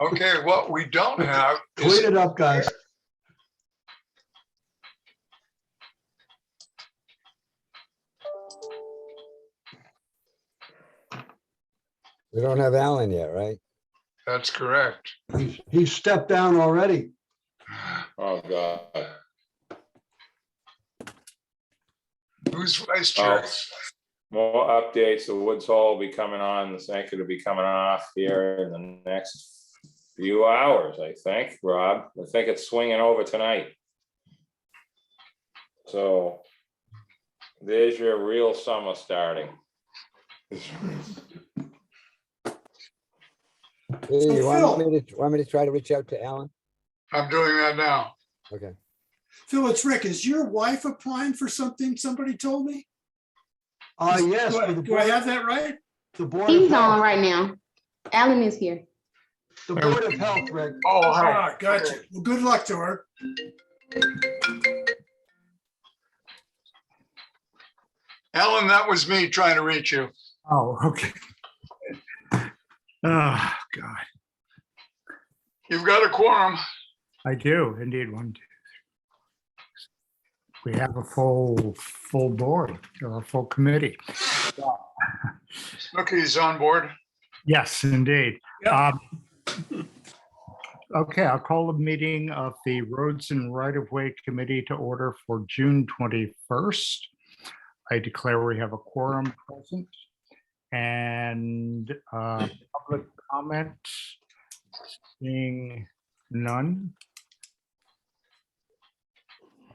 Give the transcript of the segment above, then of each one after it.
Okay, what we don't have is, Clean it up, guys. We don't have Alan yet, right? that's correct. He stepped down already. Oh, God. Who's vice chair? Oh, more updates. The Woods Hole will be coming on. The Sank will be coming off here in the next few hours, I think, Rob. I think it's swinging over tonight. So there's your real summer starting. Hey, you Phil. want me to try to reach out to Alan? I'm doing that now. Okay. Phil, it's Rick. Is your wife applying for something somebody told me? Yes. Do I, for the do I board- have that right? The Board of He's on Health. right now. Alan is here. The Board of Health, Rick. Oh, hi. Ah, gotcha. Well, good luck to her. Alan, that was me trying to reach you. Oh, okay. Oh, God, You've got a quorum. I do indeed. 1, 2, 3. We have a full board or a full committee. Snooky's on board. Yes, indeed. Yeah. Okay, I'll call the meeting of the Roads and Right-of-Way Committee to order for June 21st. I declare we have a quorum present. And public comment, seeing none.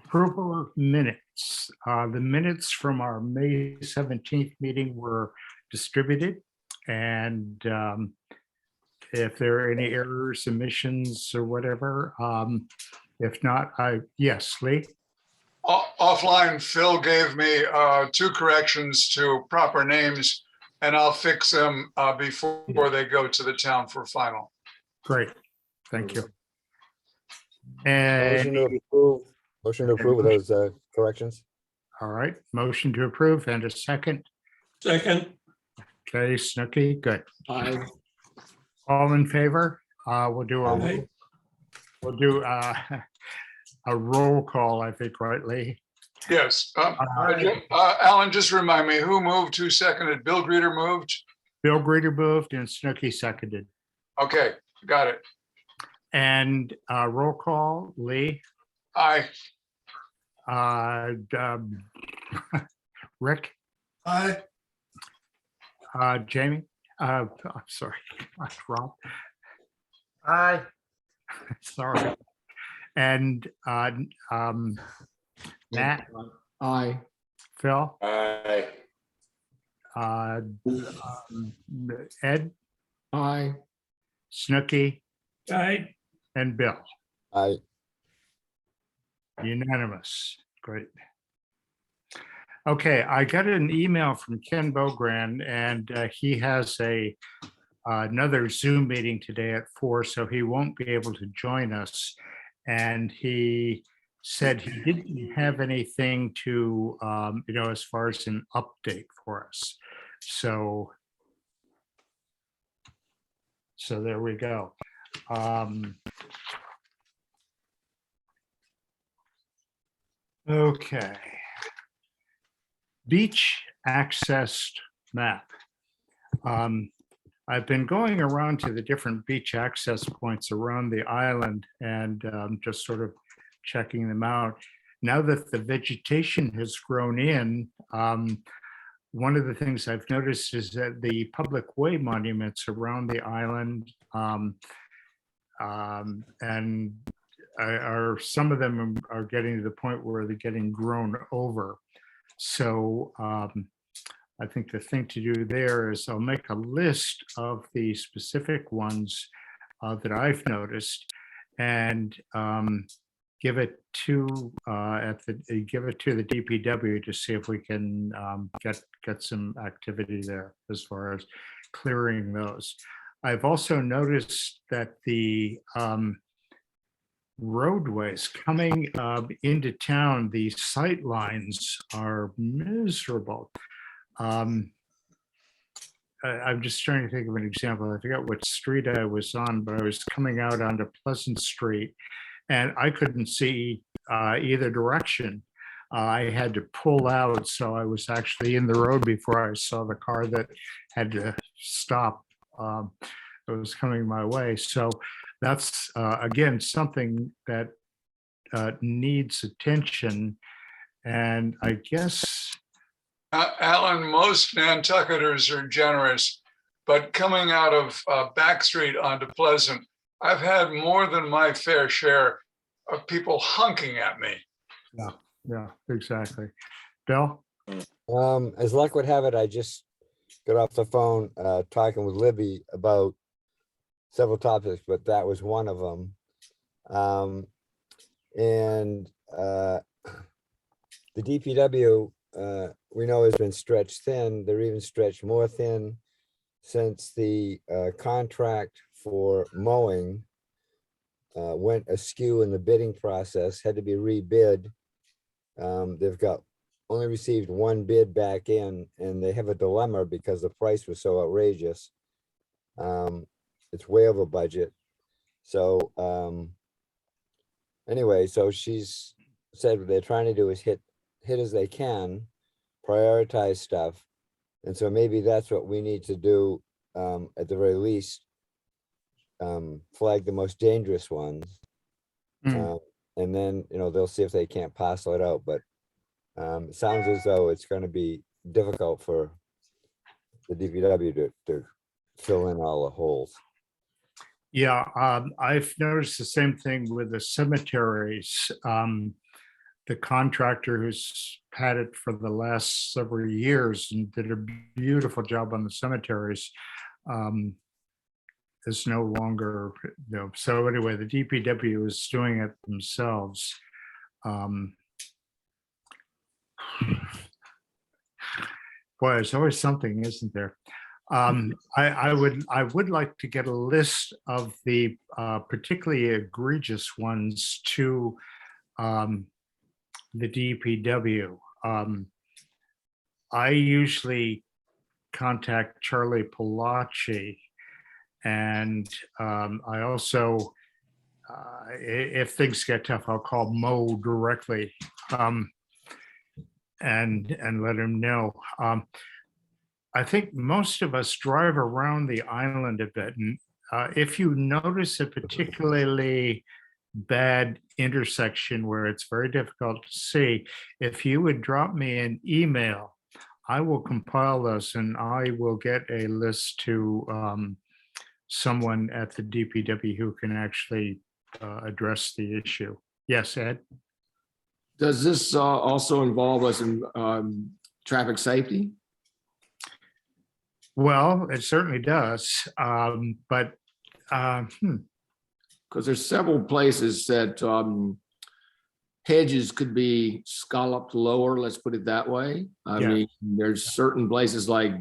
Approval of minutes. The minutes from our May 17th meeting were distributed. And if there are any errors, omissions, or whatever, if not, yes, Lee? Offline, Phil gave me 2 corrections to proper names, and I'll fix them before they go to the town for final. Great, thank you. Motion And, to approve. Motion to approve with those corrections. all right, motion to approve and a second. Second. Okay, Snooky, good. Aye. All in favor? We'll do Aye. a roll call, I think, right, Lee? Yes. Alan, just remind me, who moved, who seconded? Bill Greeter moved? Bill Greeter moved and Snooky seconded. Okay, got it. And roll call, Lee, Aye. Rick, Aye. Jamie, I'm sorry, Rob, Aye. sorry. And Matt, Aye. Phil, Aye. Ed, Aye. Snooky, Aye. and Bill. Aye. Unanimous, great. Okay, I got an email from Ken Bogran, and he has another Zoom meeting today at 4, so he won't be able to join us. And he said he didn't have anything to, as far as an update for us. So there we go. Okay. Beach accessed map. I've been going around to the different beach access points around the island and just sort of checking them out. Now that the vegetation has grown in, one of the things I've noticed is that the public way monuments around the island and some of them are getting to the point where they're getting grown over. So I think the thing to do there is I'll make a list of the specific ones that I've noticed and give it to the DPW to see if we can get some activity there as far as clearing those. I've also noticed that the roadways coming into town, the sight lines are miserable. I'm just trying to think of an example. I forgot what street I was on, but I was coming out onto Pleasant Street and I couldn't see either direction. I had to pull out, so I was actually in the road before I saw the car that had to stop. That was coming my way. So that's, again, something that needs attention. And I guess, Alan, most Nantucketers are generous, but coming out of Back Street onto Pleasant, I've had more than my fair share of people honking at me. yeah, exactly. Bill? As luck would have it, I just got off the phone, talking with Libby about several topics, but that was one of them. The DPW, we know has been stretched thin. They're even stretched more thin since the contract for mowing went askew in the bidding process, had to be rebid. They've only received one bid back in, and they have a dilemma because the price was so outrageous. It's way over budget. So anyway, so she's said what they're trying to do is hit as they can, prioritize stuff. And so maybe that's what we need to do, at the very least, flag the most dangerous ones. Mm. And then, they'll see if they can't parcel it out, but it sounds as though it's going to be difficult for the DPW to fill in all the holes. Yeah, I've noticed the same thing with the cemeteries. The contractor who's had it for the last several years and did a beautiful job on the cemeteries is no longer, so anyway, the DPW is doing it themselves. Boy, there's always something, isn't there? I would like to get a list of the particularly egregious ones to the DPW. I usually contact Charlie Palachi, and I also, if things get tough, I'll call Mo directly and let him know. I think most of us drive around the island a bit, and if you notice a particularly bad intersection where it's very difficult to see, if you would drop me an email, I will compile those and I will get a list to someone at the DPW who can actually address the issue. Yes, Ed? Does this also involve us in traffic safety? Well, it certainly does, but Because there's several places that hedges could be scalloped lower, let's put it that way. I Yeah. mean, there's certain places like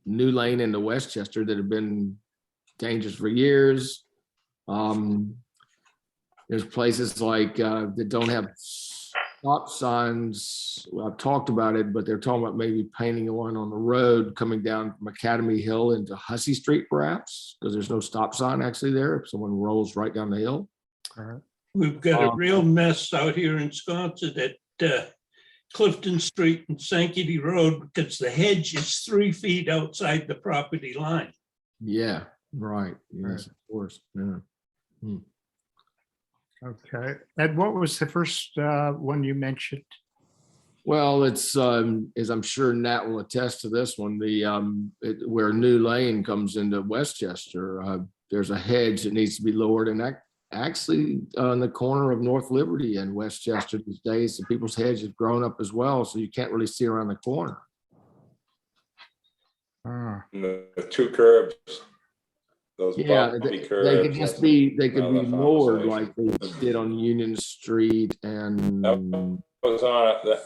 New Lane into Westchester that have been dangerous for years. There's places like that don't have stop signs. I've talked about it, but they're talking about maybe painting one on the road coming down from Academy Hill into Hussey Street, perhaps, because there's no stop sign actually there if someone rolls right down the hill. We've got a real mess out here in Wisconsin at Clifton Street and Sankaty Road because the hedge is 3 feet outside the property line. Yeah, right. Yes, of course. Yeah. okay. Ed, what was the first one you mentioned? Well, it's as I'm sure Nat will attest to this one, where New Lane comes into Westchester, there's a hedge that needs to be lowered, and that actually on the corner of North Liberty and Westchester these days, the people's hedge has grown up as well, so you can't really see around the corner. The two curbs. Those Yeah, bumpy they curbs. could just be, they could be Another lowered conversation. like they did on Union Street and, Was on it,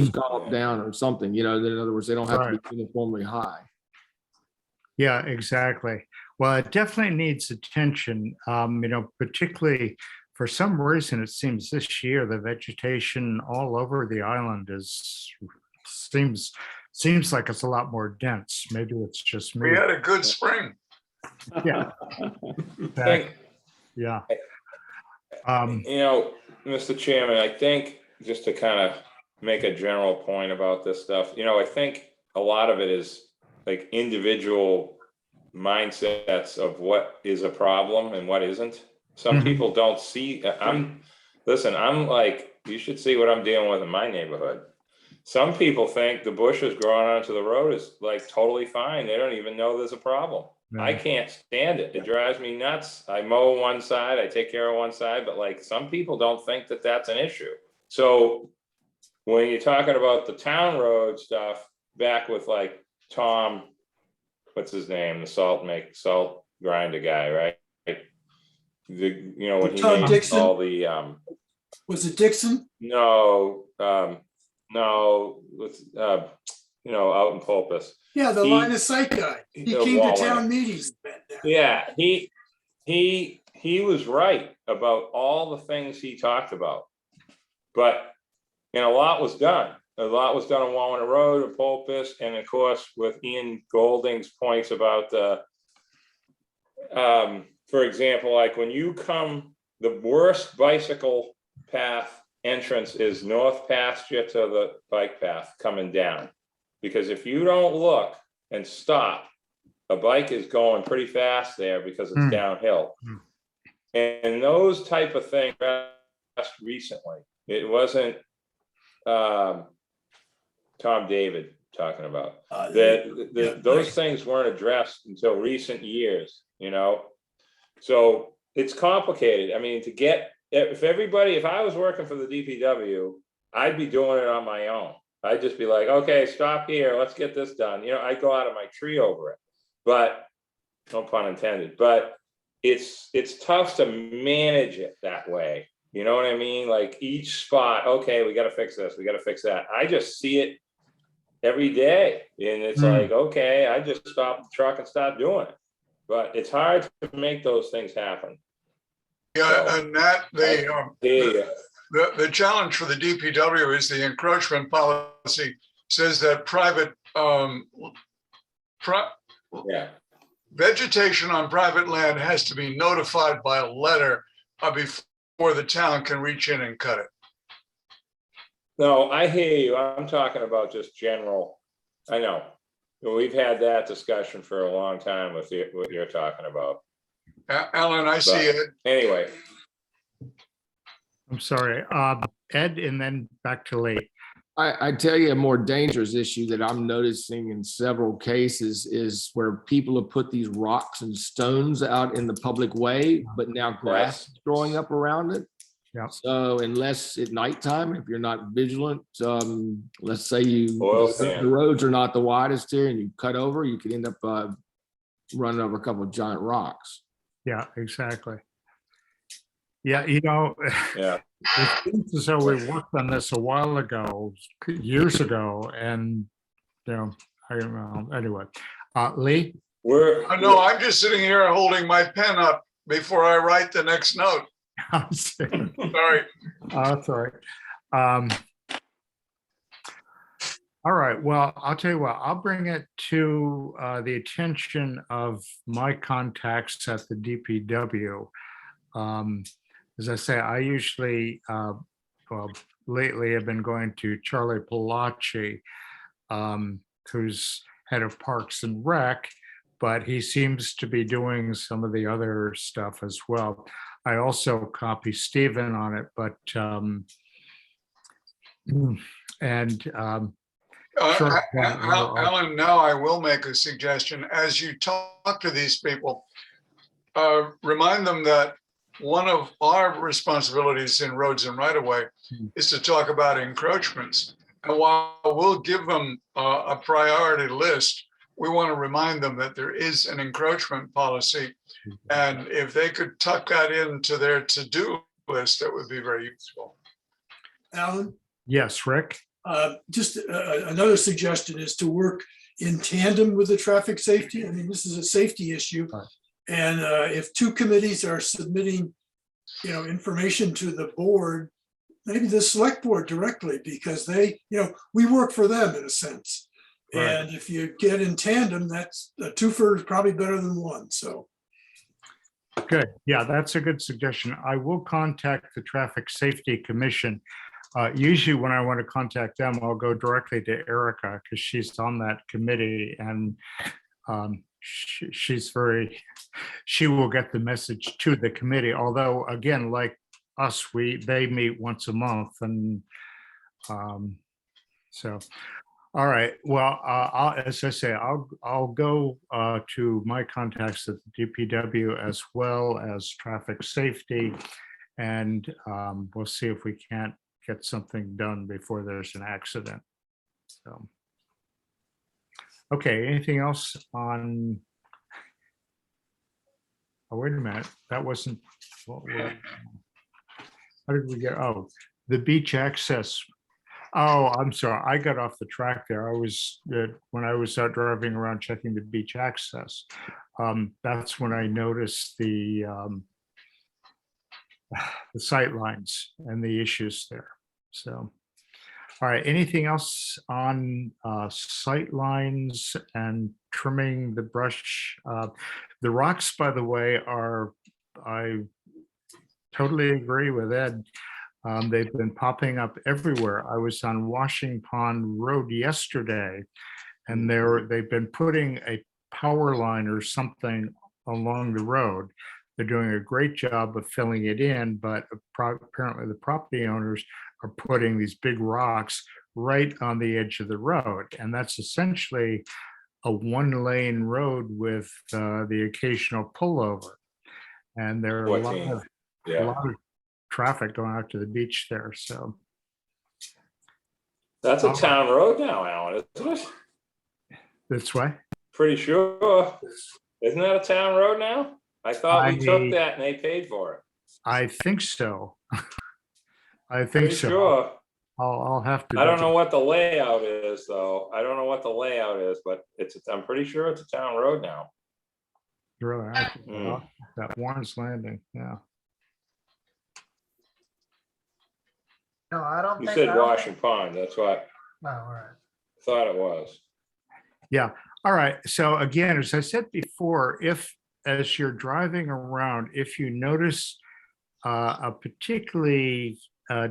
scallop down or something, in other words, they don't have to be uniformly high. Yeah, exactly. Well, it definitely needs attention, particularly for some reason, it seems this year, the vegetation all over the island seems seems like it's a lot more dense. Maybe it's just me. We had a good spring. Yeah. Think- Yeah. You know, Mr. Chairman, I think just to kind of make a general point about this stuff, you know, I think a lot of it is like individual mindsets of what is a problem and what isn't. Some Mhm. people don't see, listen, I'm like, you should see what I'm dealing with in my neighborhood. Some people think the bushes growing onto the road is like totally fine. They don't even know there's a problem. I Yeah. can't stand it. It drives me nuts. I mow one side, I take care of one side, but like some people don't think that that's an issue. So when you're talking about the town road stuff, back with like Tom, what's his name, the salt grinder guy, right? The, you know, when he Tom made Dixon? all the, Was it Dixon? no, with, you know, out in Pulpus. Yeah, the He- line of sight guy. He the came wall to in town it. meetings. Yeah, he was right about all the things he talked about. But, and a lot was done. A lot was done on Walnut Road, and Pulpus, and of course with Ian Golding's points about the, for example, like when you come, the worst bicycle path entrance is North Pasture to the bike path coming down. Because if you don't look and stop, a bike is going pretty fast there because it's Hmm. downhill. Hmm. And those type of things just recently, it wasn't Tom David talking about. Those things weren't addressed until recent years, you know? So it's complicated. I mean, to get, if I was working for the DPW, I'd be doing it on my own. I'd just be like, okay, stop here, let's get this done. You know, I'd go out of my tree over it, but no pun intended, but it's tough to manage it that way. You know what I mean? Like each spot, okay, we got to fix this, we got to fix that. I just see it every day. And it's like, okay, I just stop the truck and stop doing it. But it's hard to make those things happen. Yeah, and that, Yeah. the challenge for the DPW is the encroachment policy says that private, Yeah. vegetation on private land has to be notified by a letter before the town can reach in and cut it. No, I hear you. I'm talking about just general. I know. We've had that discussion for a long time with what you're talking about. Alan, I see it. Anyway, I'm sorry. Ed, and then back to Lee. I tell you, a more dangerous issue that I'm noticing in several cases is where people have put these rocks and stones out in the public way, but now grass is growing up around it. Yeah. So unless at nighttime, if you're not vigilant, let's say Oil the sand. roads are not the widest here and you cut over, you could end up running over a couple of giant rocks. Yeah, exactly. Yeah, you know, yeah. it seems as though we worked on this a while ago, years ago, and, you know, I don't know, anyway. Lee? No, I'm just sitting here holding my pen up before I write the next note. Sorry. That's all right. All right, well, I'll tell you what, I'll bring it to the attention of my contacts at the DPW. As I say, I usually, well, lately I've been going to Charlie Palacci, who's head of Parks and Rec, but he seems to be doing some of the other stuff as well. I also copy Stephen on it, but, Sure. Alan, now I will make a suggestion. As you talk to these people, remind them that one of our responsibilities in roads and right of way is to talk about encroachments. And while we'll give them a priority list, we want to remind them that there is an encroachment policy. And if they could tuck that into their to-do list, that would be very useful. Alan, yes, Rick? just another suggestion is to work in tandem with the traffic safety. I mean, this is a safety issue. Right. And if two committees are submitting, information to the board, maybe the select board directly, because they, we work for them in a sense. Right. And if you get in tandem, that's a twofer is probably better than one. So Good. Yeah, that's a good suggestion. I will contact the Traffic Safety Commission. Usually when I want to contact them, I'll go directly to Erica because she's on that committee and she will get the message to the committee. Although again, like us, they meet once a month and so. All right, well, as I say, I'll go to my contacts at the DPW as well as traffic safety. And we'll see if we can't get something done before there's an accident. So, okay, anything else on? Oh, wait a minute, that wasn't, how did we get, oh, the beach access. Oh, I'm sorry. I got off the track there. When I was out driving around checking the beach access, that's when I noticed the sight lines and the issues there. So, all right. Anything else on sight lines and trimming the brush? The rocks, by the way, I totally agree with Ed. They've been popping up everywhere. I was on Washing Pond Road yesterday, and they've been putting a power line or something along the road. They're doing a great job of filling it in, but apparently the property owners are putting these big rocks right on the edge of the road. And that's essentially a one-lane road with the occasional pullover. And there are a lot of traffic going out to the beach there, so. That's a town road now, Alan, isn't it? That's why. Pretty sure. Isn't that a town road now? I thought we took that and they paid for it. I think so. I think Pretty so. sure. I'll have to. I don't know what the layout is, though. I don't know what the layout is, but I'm pretty sure it's a town road now. Really, that Warren's Landing, yeah. No, I don't You think. said Washing Pond, that's what Oh, all right. I thought it was. Yeah. All right. So again, as I said before, as you're driving around, if you notice a particularly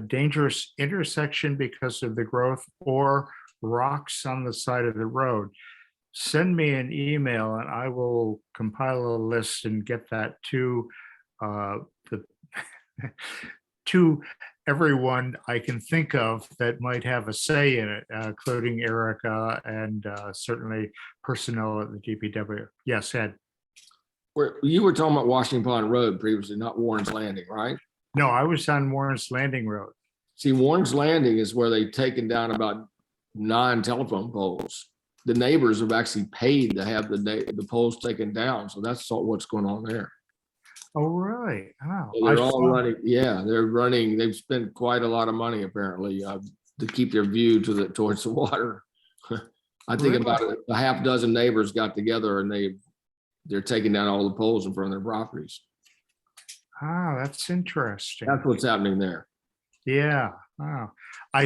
dangerous intersection because of the growth or rocks on the side of the road, send me an email and I will compile a list and get that to to everyone I can think of that might have a say in it, including Erica and certainly personnel at the DPW. Yes, Ed. You were talking about Washington Pond Road previously, not Warren's Landing, right? No, I was on Warren's Landing Road. See, Warren's Landing is where they've taken down about 9 telephone poles. The neighbors have actually paid to have the poles taken down. So that's what's going on there. Oh, really? Oh, So they're all running. Yeah, they're running. They've spent quite a lot of money apparently to keep their view towards the water. I think about a half dozen neighbors got together and they're taking down all the poles in front of their properties. Ah, that's interesting. That's what's happening there. Yeah. Wow. I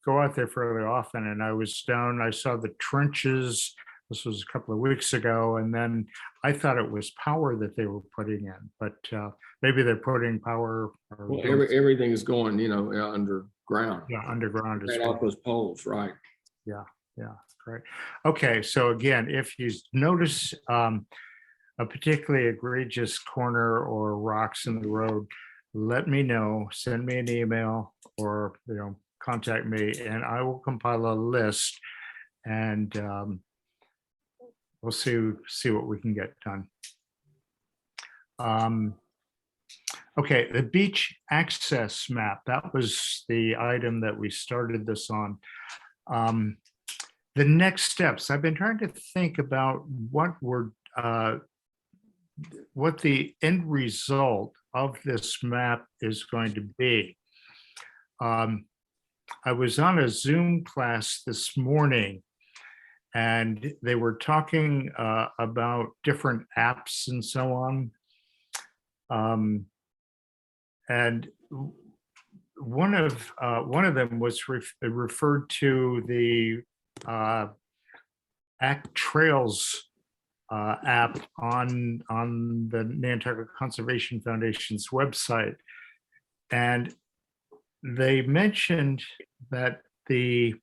go out there fairly often and I was down, I saw the trenches. This was a couple of weeks ago. And then I thought it was power that they were putting in, but maybe they're putting power. Well, everything is going, underground. Yeah, underground as Right well. off those poles, right? Yeah, great. Okay, so again, if you notice a particularly egregious corner or rocks in the road, let me know, send me an email or, contact me and I will compile a list and we'll see what we can get done. Okay, the beach access map, that was the item that we started this on. The next steps, I've been trying to think about what the end result of this map is going to be. I was on a Zoom class this morning and they were talking about different apps and so on. And one of them was referred to the Act Trails app on the Nantucket Conservation Foundation's website. And they mentioned that the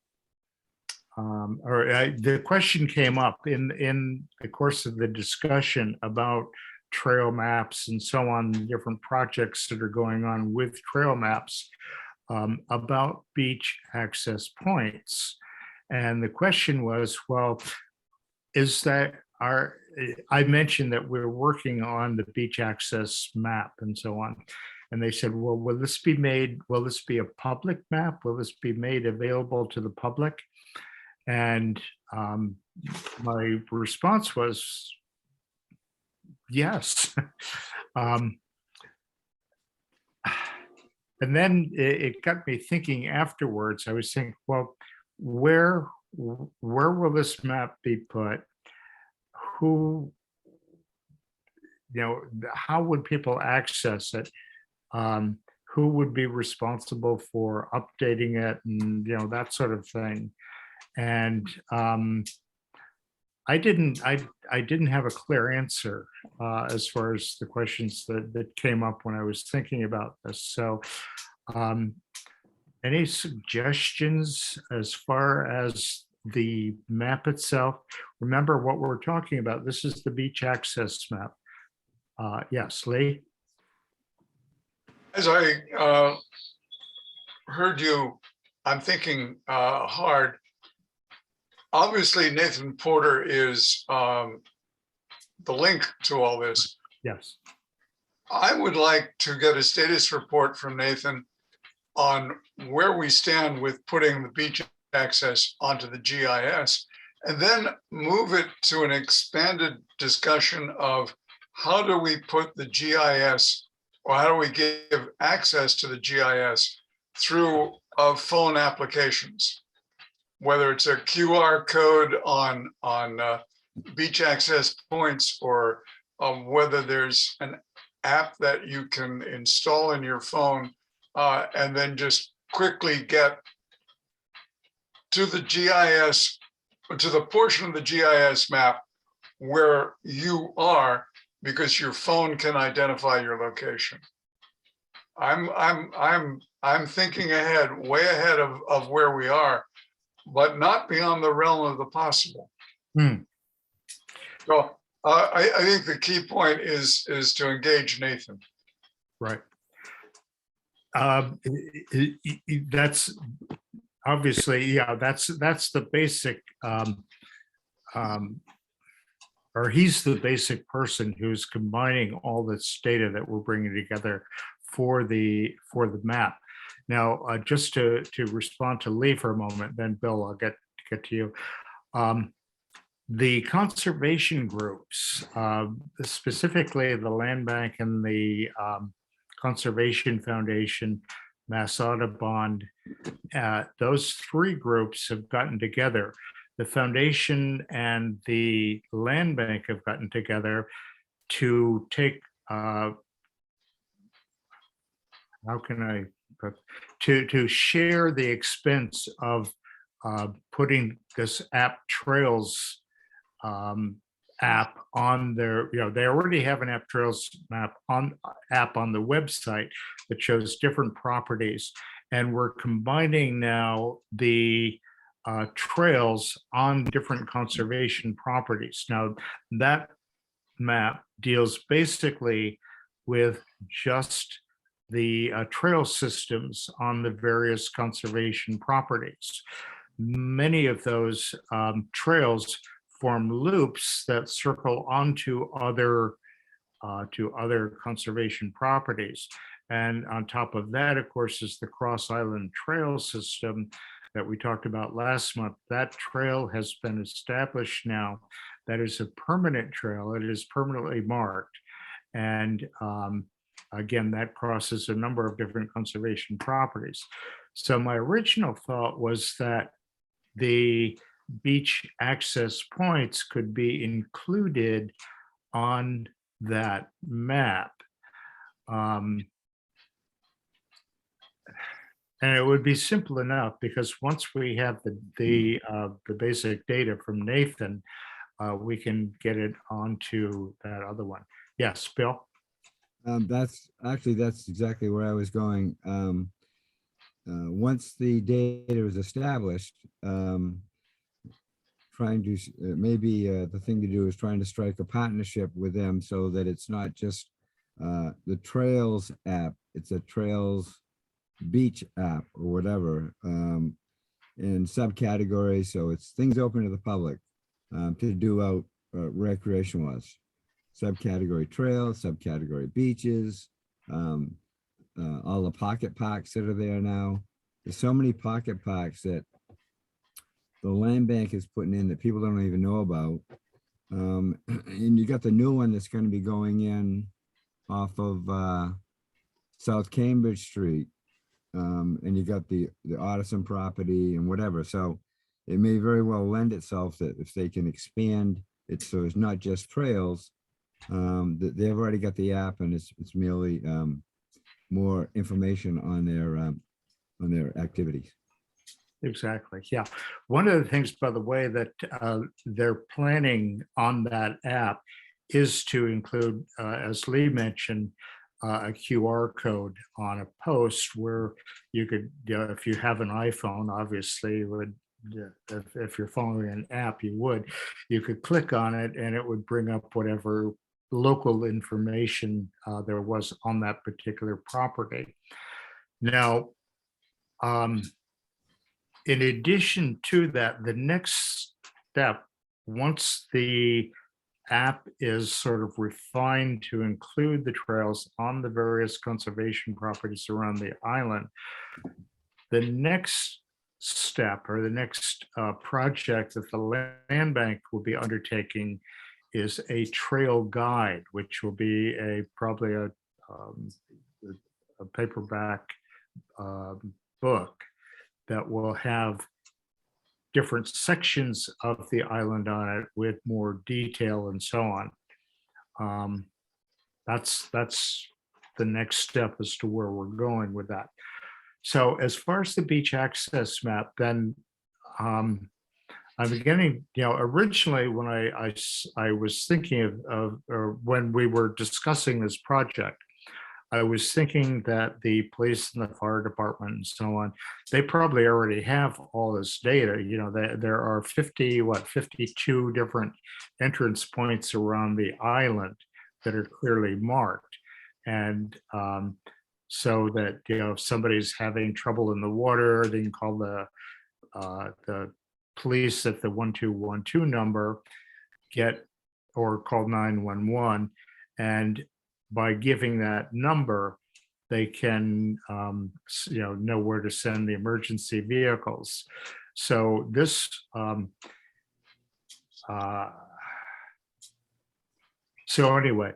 question came up in the course of the discussion about trail maps and so on, different projects that are going on with trail maps about beach access points. And the question was, well, is that I mentioned that we're working on the beach access map and so on. And they said, well, will this be a public map? Will this be made available to the public? And my response was, yes. And then it got me thinking afterwards. I was thinking, well, where will this map be put? Who, how would people access it? Who would be responsible for updating it, and that sort of thing? And I didn't have a clear answer as far as the questions that came up when I was thinking about this. So any suggestions as far as the map itself? Remember what we're talking about. This is the beach access map. Yes, Lee? As I heard you, I'm thinking hard. Obviously, Nathan Porter is the link to all this. Yes. I would like to get a status report from Nathan on where we stand with putting the beach access onto the GIS, and then move it to an expanded discussion of how do we put the GIS, or how do we give access to the GIS through phone applications, whether it's a QR code on beach access points, or whether there's an app that you can install in your phone and then just quickly get to the GIS, to the portion of the GIS map where you are, because your phone can identify your location. I'm thinking ahead, way ahead of where we are, but not beyond the realm of the possible. So I think the key point is to engage Nathan. Right. That's obviously, yeah, that's the basic, or he's the basic person who's combining all this data that we're bringing together for the map. Now, just to respond to Lee for a moment, then Bill, I'll get to you. The conservation groups, specifically the Land Bank and the Conservation Foundation, Mass Audubon, those three groups have gotten together. The foundation and the Land Bank have gotten together to take, to share the expense of putting this App Trails app on their, they already have an App Trails app on the website that shows different properties, and we're combining now the trails on different conservation properties. Now, that map deals basically with just the trail systems on the various conservation properties. Many of those trails form loops that circle onto other conservation properties. And on top of that, of course, is the Cross Island Trail system that we talked about last month. That trail has been established now. That is a permanent trail. It is permanently marked. And again, that crosses a number of different conservation properties. So my original thought was that the beach access points could be included on that map. And it would be simple enough because once we have the basic data from Nathan, we can get it onto that other one. Yes, Bill? That's exactly where I was going. Once the data is established, trying to, maybe the thing to do is trying to strike a partnership with them so that it's not just the Trails app, it's a Trails Beach app or whatever, in subcategories. So it's things open to the public to do out recreation was. Subcategory trails, subcategory beaches, all the pocket parks that are there now. There's so many pocket parks that the land bank is putting in that people don't even know about. And you got the new one that's going to be going in off of South Cambridge Street. And you got the Otterson property and whatever. So it may very well lend itself that if they can expand it, so it's not just trails, that they've already got the app and it's merely more information on their activities. Exactly. Yeah. One of the things, by the way, that they're planning on that app is to include, as Lee mentioned, a QR code on a post where you could, if you have an iPhone, obviously would, if you're following an app, you could click on it and it would bring up whatever local information there was on that particular property. Now, in addition to that, the next step, once the app is sort of refined to include the trails on the various conservation properties around the island, the next step or the next project that the land bank will be undertaking is a trail guide, which will be probably a paperback book that will have different sections of the island on it with more detail and so on. That's the next step as to where we're going with that. So as far as the beach access map, then I'm beginning, originally when I was thinking of or when we were discussing this project, I was thinking that the police and the fire department and so on, they probably already have all this data. There are 52 different entrance points around the island that are clearly marked. And so that, if somebody's having trouble in the water, they can call the police at the 1212 number, or call 911. And by giving that number, they can know where to send the emergency vehicles. So this so anyway,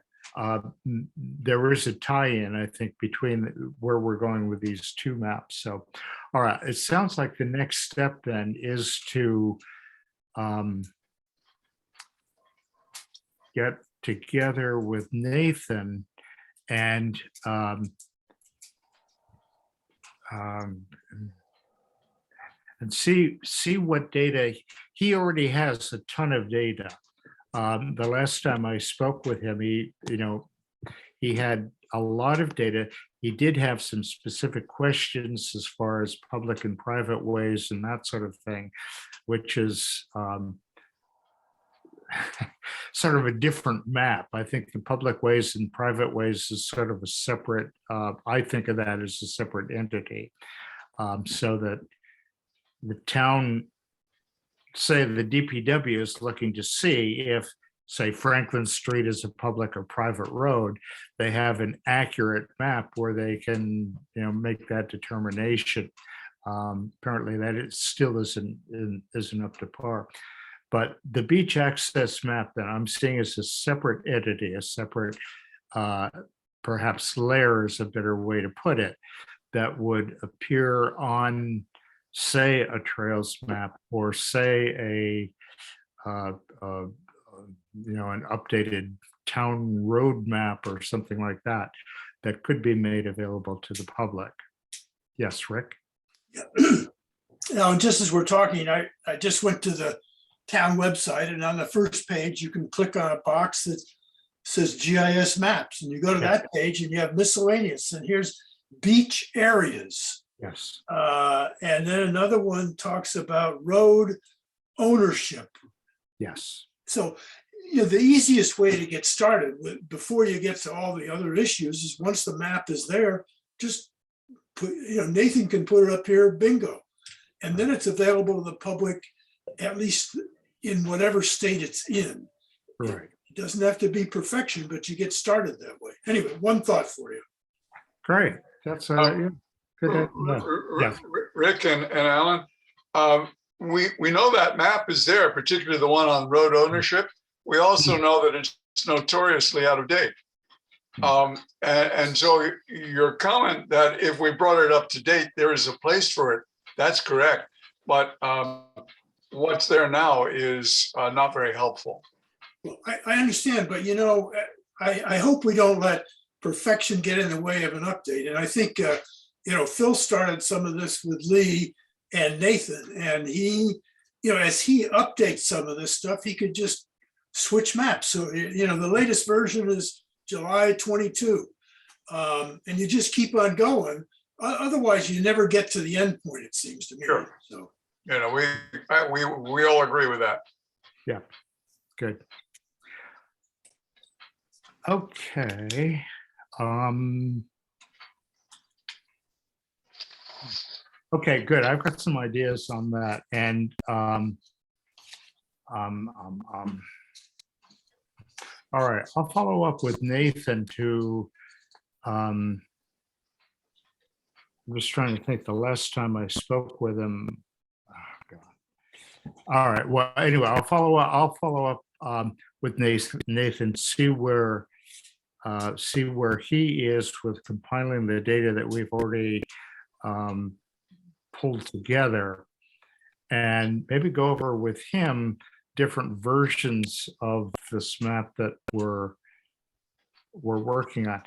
there is a tie-in, I think, between where we're going with these two maps. So, all right, it sounds like the next step then is to get together with Nathan and see what data he already has. A ton of data. The last time I spoke with him, he had a lot of data. He did have some specific questions as far as public and private ways and that sort of thing, which is sort of a different map. I think the public ways and private ways is sort of a separate, I think of that as a separate entity. So that the town, say the DPW is looking to see if, say, Franklin Street is a public or private road, they have an accurate map where they can, make that determination. Apparently that it still isn't up to par. But the beach access map that I'm seeing is a separate entity, a separate, perhaps layer is a better way to put it, that would appear on, say, a trails map, or say an updated town road map or something like that, that could be made available to the public. Yes, Rick? Now, just as we're talking, I just went to the town website, and on the first page, you can click on a box that says GIS maps, and you go to that page and you have miscellaneous, and here's beach areas. Yes. And then another one talks about road ownership. Yes. So, the easiest way to get started before you get to all the other issues is once the map is there, just put, Nathan can put it up here, bingo. And then it's available to the public, at least in whatever state it's in. Right. It doesn't have to be perfection, but you get started that way. Anyway, one thought for you. Great. That's yeah, good. Yes. Rick and Alan, we know that map is there, particularly the one on road ownership. We also know that it's notoriously out of date. And so your comment that if we brought it up to date, there is a place for it, that's correct. But what's there now is not very helpful. Well, I understand, but I hope we don't let perfection get in the way of an update. And I think, Phil started some of this with Lee and Nathan, and he, as he updates some of this stuff, he could just switch maps. So, the latest version is July 22. And you just keep on going. Otherwise, you never get to the end point, it seems to me. Sure. So, we all agree with that. Yeah. Good. Okay. Okay, good. I've got some ideas on that. And all right, I'll follow up with Nathan to I'm just trying to think the last time I spoke with him. Oh, God. All right. Well, anyway, I'll follow up with Nathan, see where he is with compiling the data that we've already pulled together, and maybe go over with him different versions of this map that we're working on.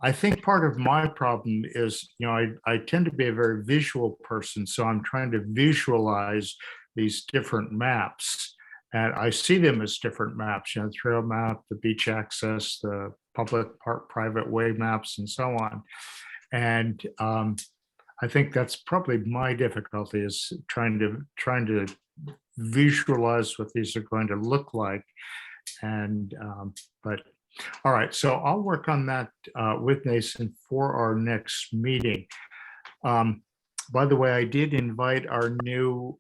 I think part of my problem is, I tend to be a very visual person, so I'm trying to visualize these different maps, and I see them as different maps, trail map, the beach access, the public park private way maps, and so on. And I think that's probably my difficulty, is trying to visualize what these are going to look like. And but all right, so I'll work on that with Nathan for our next meeting. By the way, I did invite our new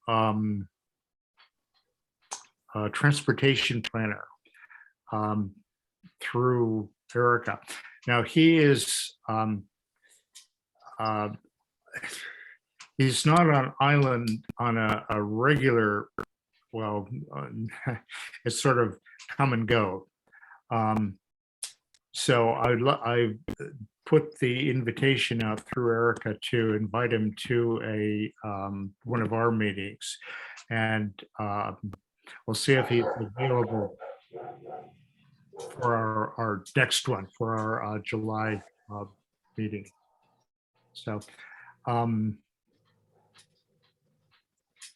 transportation planner through Erica. Now he is he's not on island on a regular, well, it's sort of come and go. So I put the invitation out through Erica to invite him to a one of our meetings, and we'll see if he's available for our next one, for our July meeting. So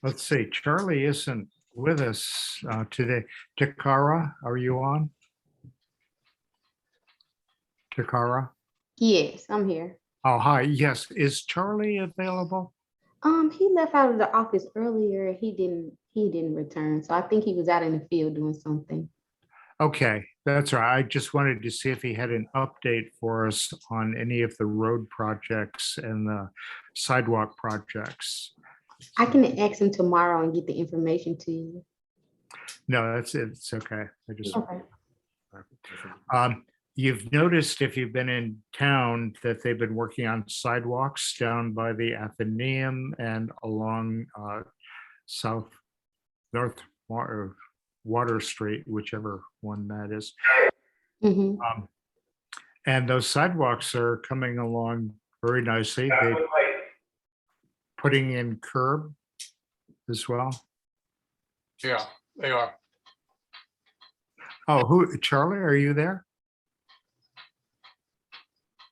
let's see, Charlie isn't with us today. Takara, are you on? Takara? Yes, I'm here. Oh, hi. Yes. Is Charlie available? He left out of the office earlier. He didn't return. So I think he was out in the field doing something. Okay, that's right. I just wanted to see if he had an update for us on any of the road projects and the sidewalk projects. I can ask him tomorrow and get the information to you. No, that's it. It's okay. I just Okay. You've noticed, if you've been in town, that they've been working on sidewalks down by the Athenaeum and along north Water Street, whichever one that is. Mhm. And those sidewalks are coming along very nicely. They're putting in curb as well. Yeah, they are. Oh, Charlie, are you there?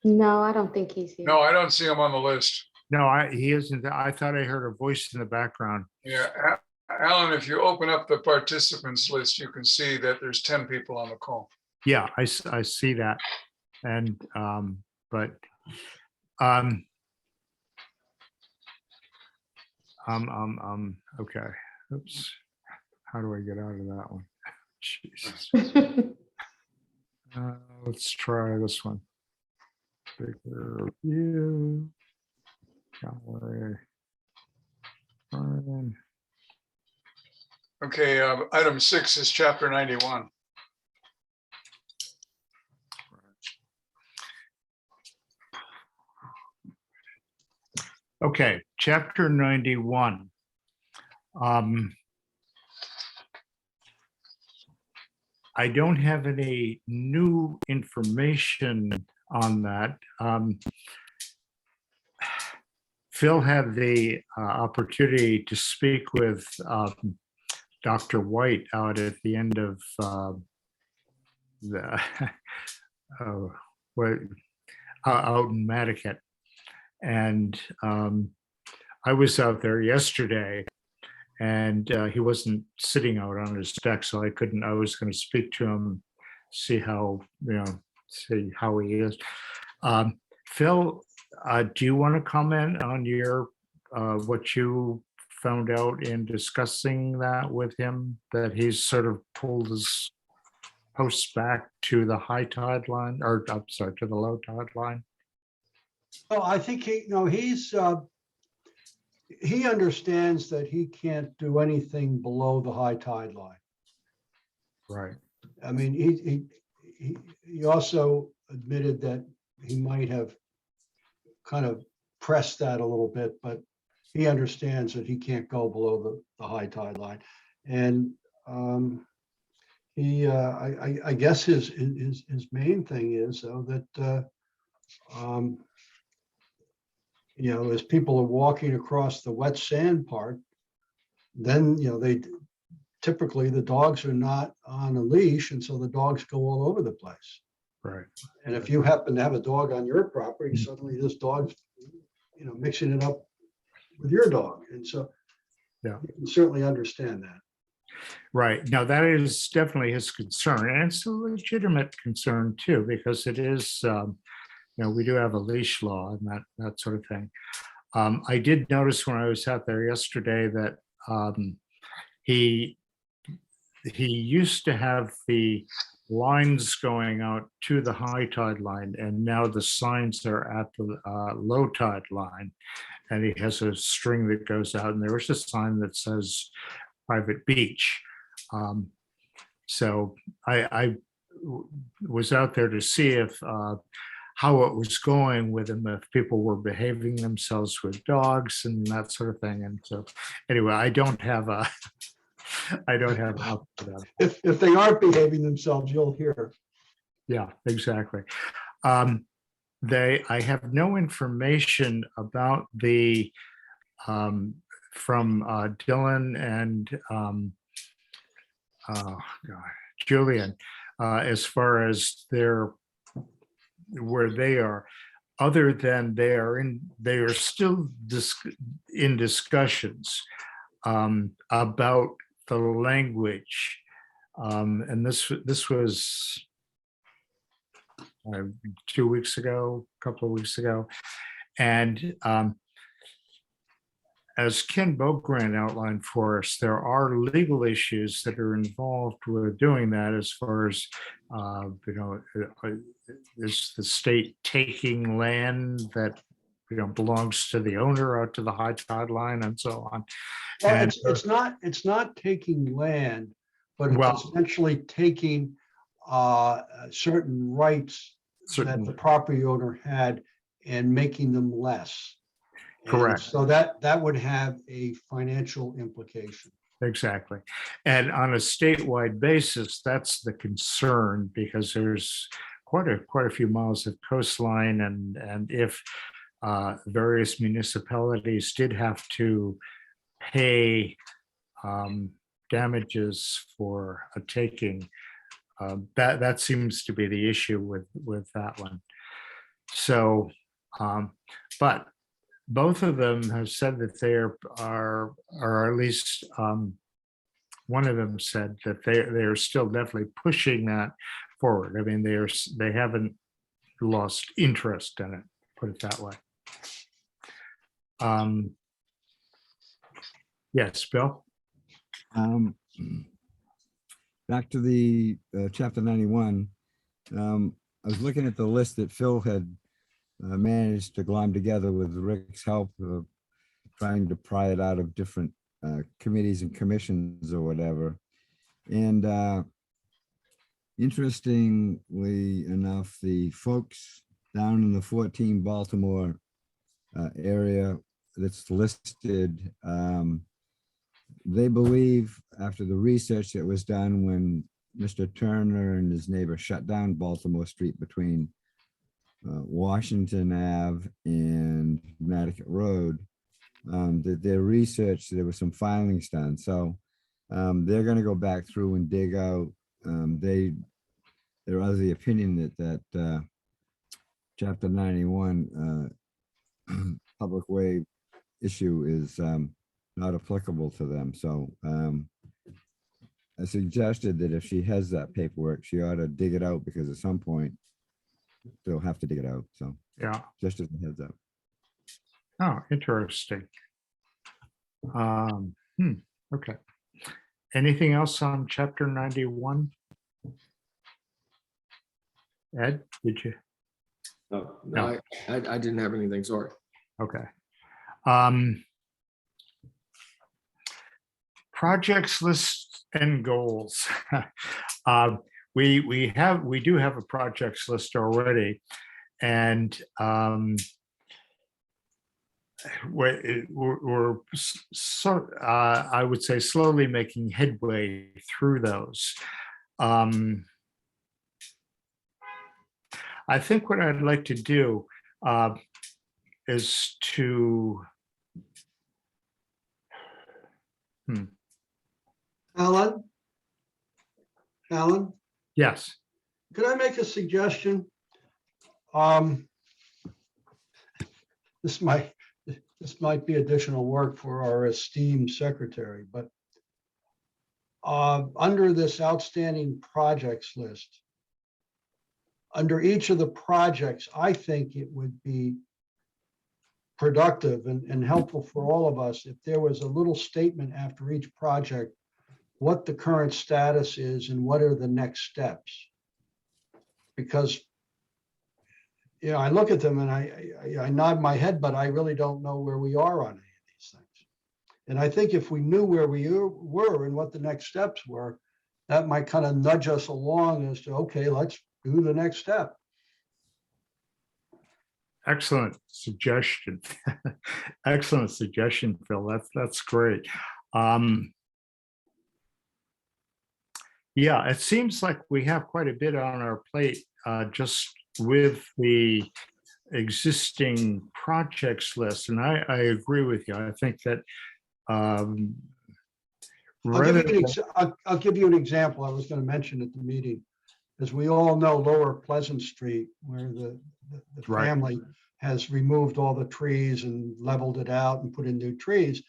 No, I don't think he's here. No, I don't see them on the list. No, he isn't. I thought I heard a voice in the background. Yeah, Alan, if you open up the participants list, you can see that there's 10 people on the call. Yeah, I see that. And, but, okay. Oops. How do I get out of that one? Jesus. Let's try this one. Bigger view. Gallery. Fine. Okay, item 6 is chapter 91. Okay, chapter 91. I don't have any new information on that. Phil had the opportunity to speak with Dr. White out at the end of the out in Matticat. And I was out there yesterday, and he wasn't sitting out on his deck, so I was going to speak to him, see how he is. Phil, do you want to comment on your what you found out in discussing that with him, that he's sort of pulled his posts back to the high tide line, or I'm sorry, to the low tide line? Well, I think he understands that he can't do anything below the high tide line. Right. I mean, he also admitted that he might have kind of pressed that a little bit, but he understands that he can't go below the high tide line. And I guess his main thing is, though, that as people are walking across the wet sand part, then they typically, the dogs are not on a leash, and so the dogs go all over the place. Right. And if you happen to have a dog on your property, suddenly this dog's mixing it up with your dog, and so yeah, you can certainly understand that. Right. Now, that is definitely his concern, and it's a legitimate concern too, because it is, we do have a leash law and that sort of thing. I did notice when I was out there yesterday that he used to have the lines going out to the high tide line, and now the signs are at the low tide line, and he has a string that goes out, and there was a sign that says private beach. So I was out there to see if how it was going with them, if people were behaving themselves with dogs and that sort of thing. And so anyway, I don't have enough for that. If they aren't behaving themselves, you'll hear. Yeah, exactly. I have no information about the from Dylan and Julian as far as where they are, other than they are still in discussions about the language, and this was 2 weeks ago, a couple of weeks ago, and as Ken Bogrand outlined for us, there are legal issues that are involved with doing that, as far as is the state taking land that belongs to the owner out to the high tide line and so on. Well, And it's not taking land, but it's Well- essentially taking certain rights that the property owner had and making them less. And Correct. so that would have a financial implication. Exactly. And on a statewide basis, that's the concern, because there's quite a few miles of coastline, and if various municipalities did have to pay damages for a taking, that seems to be the issue with that one. So, but both of them have said that they are, or at least one of them said that they are still definitely pushing that forward. I mean, they haven't lost interest in it, put it that way. Yes, Bill? Back to the chapter 91. I was looking at the list that Phil had managed to glom together with Rick's help, trying to pry it out of different committees and commissions or whatever. And interestingly enough, the folks down in the 14 Baltimore area that's listed, they believe, after the research that was done when Mr. Turner and his neighbor shut down Baltimore Street between Washington Ave and Connecticut Road, that their research, there was some filings done. So they're going to go back through and dig out. They're of the opinion that chapter 91 public way issue is not applicable to them. So I suggested that if she has that paperwork, she ought to dig it out, because at some point they'll have to dig it out. So Yeah. just as a heads up. Oh, interesting. Okay. Anything else on chapter 91? Ed, did you? No, I didn't have anything, sorry. Okay. Projects, lists, and goals. We do have a projects list already, and we're so I would say slowly making headway through those. I think what I'd like to do is to Alan, yes. could I make a suggestion? This might be additional work for our esteemed secretary, but under this outstanding projects list, under each of the projects, I think it would be productive and helpful for all of us if there was a little statement after each project, what the current status is and what are the next steps. Because, you know, I look at them and I nod my head, but I really don't know where we are on any of these things. And I think if we knew where we were and what the next steps were, that might kind of nudge us along as to, okay, let's do the next step. Excellent suggestion. Excellent suggestion, Phil. That's great. Yeah, it seems like we have quite a bit on our plate just with the existing projects list, and I agree with you. I think that I'll give you an example I was going to mention at the meeting. As we all know, Lower Pleasant Street, where the Right. family has removed all the trees and leveled it out and put in new trees.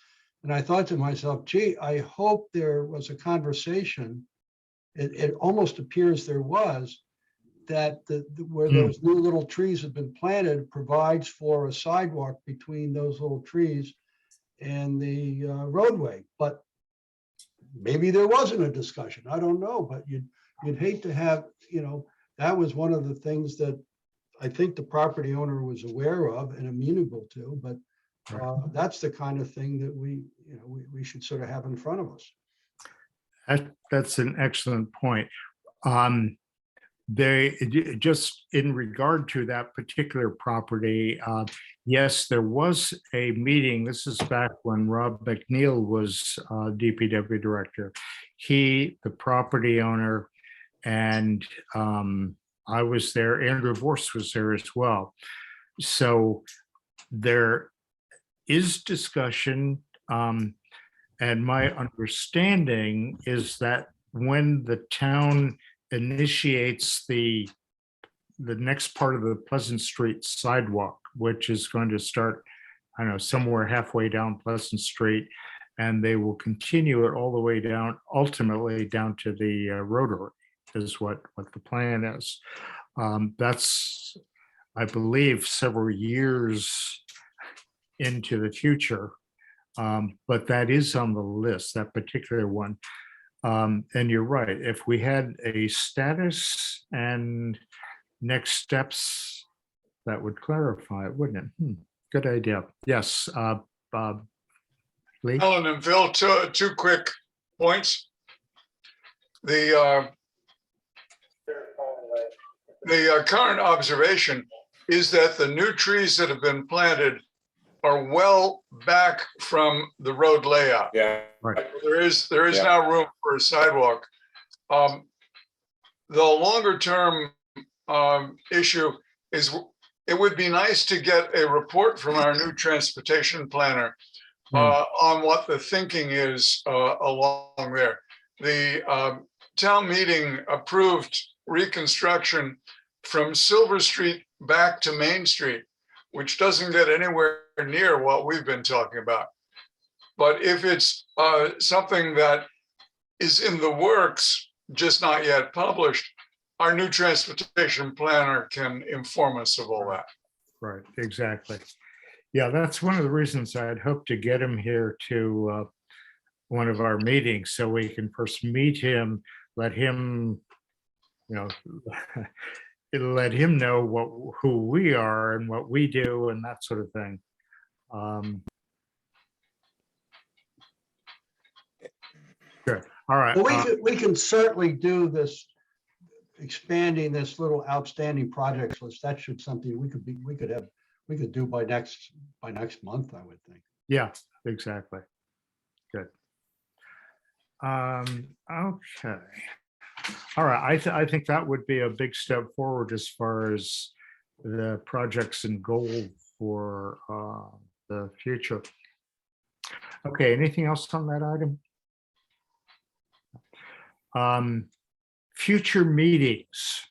And I thought to myself, gee, I hope there was a conversation. It almost appears there was, that where those new little trees have been planted provides for a sidewalk between those little trees and the roadway. But maybe there wasn't a discussion. I don't know, but you'd hate to have, you know, that was one of the things that I think the property owner was aware of and amenable to, but that's the kind of thing that we should sort of have in front of us. That's an excellent point. They just in regard to that particular property, yes, there was a meeting. This is back when Rob McNeil was DPW director. He, the property owner, and I was there. Andrew Vorst was there as well. So there is discussion, and my understanding is that when the town initiates the next part of the Pleasant Street sidewalk, which is going to start I don't know, somewhere halfway down Pleasant Street. And they will continue it all the way down, ultimately down to the rotary is what the plan is. That's, I believe, several years into the future. But that is on the list, that particular one. And you're right, if we had a status and next steps, that would clarify it, wouldn't it? Good idea. Yes, Bob. Lee? Alan and Phil, two quick points. The current observation is that the new trees that have been planted are well back from the road layout. Yeah. Right. There is Yeah. now room for a sidewalk. The longer term issue is it would be nice to get a report from our new transportation planner on what the thinking is along there. The town meeting approved reconstruction from Silver Street back to Main Street, which doesn't get anywhere near what we've been talking about. But if it's something that is in the works, just not yet published, our new transportation planner can inform us of all that. Right, exactly. Yeah, that's one of the reasons I'd hoped to get him here to one of our meetings so we can first meet him, let him, let him know who we are and what we do and that sort of thing. Good. All right. Well, we can certainly do this, expanding this little outstanding projects list. That should something we could do by next month, I would think. Yeah, exactly. Good. Okay. All right. I think that would be a big step forward as far as the projects and goals for the future. Okay. Anything else on that item? Future meetings.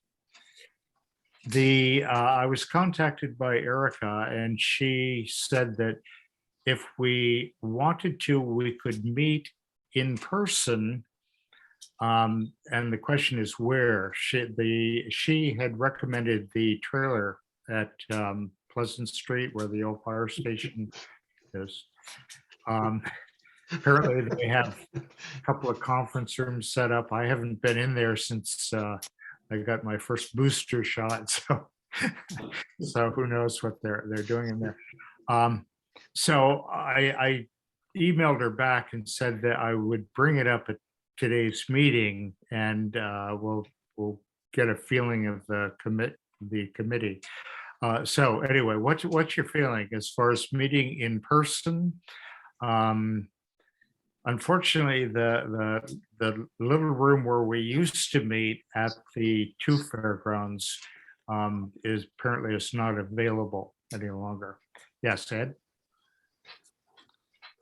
I was contacted by Erica and she said that if we wanted to, we could meet in person. And the question is where. She had recommended the trailer at Pleasant Street where the old fire station is. Apparently they have a couple of conference rooms set up. I haven't been in there since I got my first booster shot. So who knows what they're doing in there. So I emailed her back and said that I would bring it up at today's meeting and we'll get a feeling of the committee. So anyway, what's your feeling as far as meeting in person? Unfortunately, the little room where we used to meet at the two fairgrounds is apparently it's not available any longer. Yes, Ed?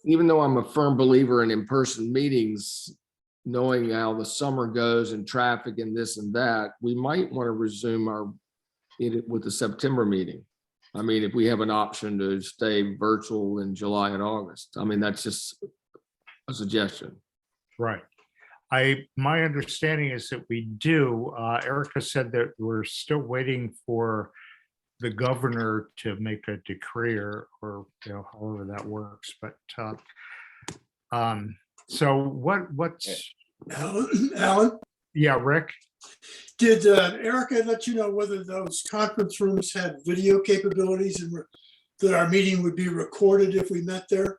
Even though I'm a firm believer in in-person meetings, knowing how the summer goes and traffic and this and that, we might want to resume with the September meeting. I mean, if we have an option to stay virtual in July and August, I mean, that's just a suggestion. Right. My understanding is that we do. Erica said that we're still waiting for the governor to make a decree or however that works. But so what's Alan? Yeah, Rick. Did Erica let you know whether those conference rooms had video capabilities and that our meeting would be recorded if we met there?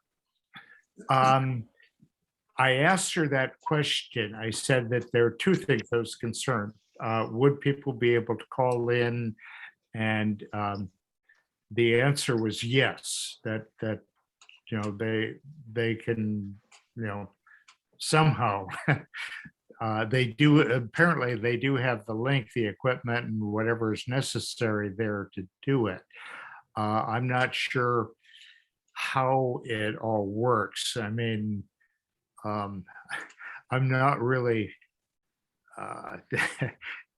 I asked her that question. I said that there are two things I was concerned. Would people be able to call in? And the answer was yes, that they can, somehow they do. Apparently they do have the link, the equipment and whatever is necessary there to do it. I'm not sure how it all works. I mean, I'm not really